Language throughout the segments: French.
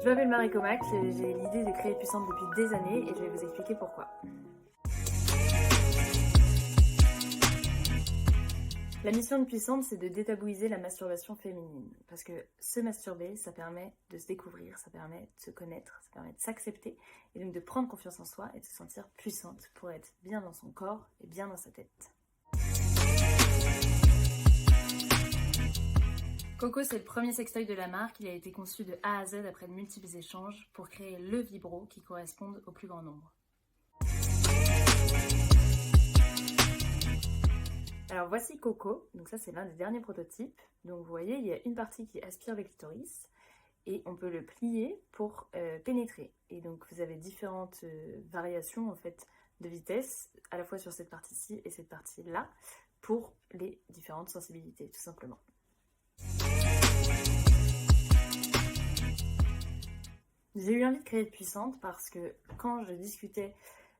Je m'appelle Marie Comac, j'ai l'idée de créer Puissante depuis des années et je vais vous expliquer pourquoi. La mission de Puissante, c'est de détabouiser la masturbation féminine. Parce que se masturber, ça permet de se découvrir, ça permet de se connaître, ça permet de s'accepter et donc de prendre confiance en soi et de se sentir puissante pour être bien dans son corps et bien dans sa tête. Coco, c'est le premier sextoy de la marque. Il a été conçu de A à Z après de multiples échanges pour créer le vibro qui corresponde au plus grand nombre. Alors voici Coco, donc ça c'est l'un des derniers prototypes. Donc vous voyez, il y a une partie qui aspire le clitoris et on peut le plier pour pénétrer. Et donc vous avez différentes variations en fait de vitesse, à la fois sur cette partie-ci et cette partie-là, pour les différentes sensibilités, tout simplement. J'ai eu envie de créer Puissante parce que quand je discutais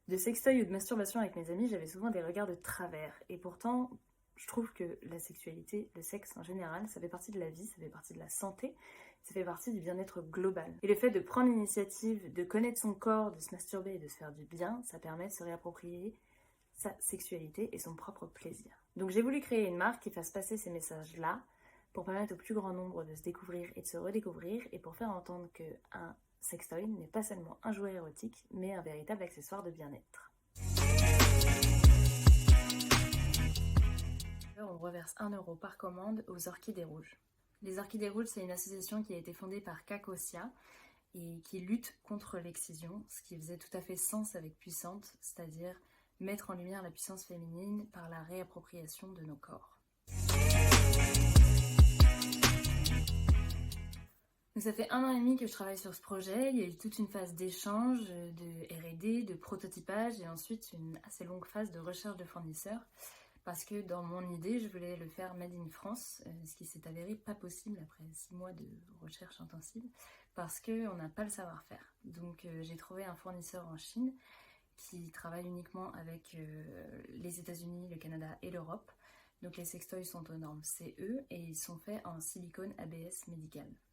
de sextoy ou de masturbation avec mes amis, j'avais souvent des regards de travers. Et pourtant, je trouve que la sexualité, le sexe en général, ça fait partie de la vie, ça fait partie de la santé, ça fait partie du bien-être global. Et le fait de prendre l'initiative, de connaître son corps, de se masturber et de se faire du bien, ça permet de se réapproprier sa sexualité et son propre plaisir. Donc j'ai voulu créer une marque qui fasse passer ces messages-là pour permettre au plus grand nombre de se découvrir et de se redécouvrir et pour faire entendre qu'un sextoy n'est pas seulement un jouet érotique, mais un véritable accessoire de bien-être. On reverse 1 euro par commande aux Orchidées Rouges. Les Orchidées Rouges, c'est une association qui a été fondée par Kakosia et qui lutte contre l'excision, ce qui faisait tout à fait sens avec Puissante, c'est-à-dire mettre en lumière la puissance féminine par la réappropriation de nos corps. Donc ça fait 1 an et demi que je travaille sur ce projet. Il y a eu toute une phase d'échange, de R&D, de prototypage et ensuite une assez longue phase de recherche de fournisseurs parce que dans mon idée, je voulais le faire made in France, ce qui s'est avéré pas possible après 6 mois de recherche intensive parce qu'on n'a pas le savoir-faire. Donc j'ai trouvé un fournisseur en Chine qui travaille uniquement avec les États-Unis, le Canada et l'Europe. Donc les sextoys sont aux normes CE et ils sont faits en silicone ABS médical.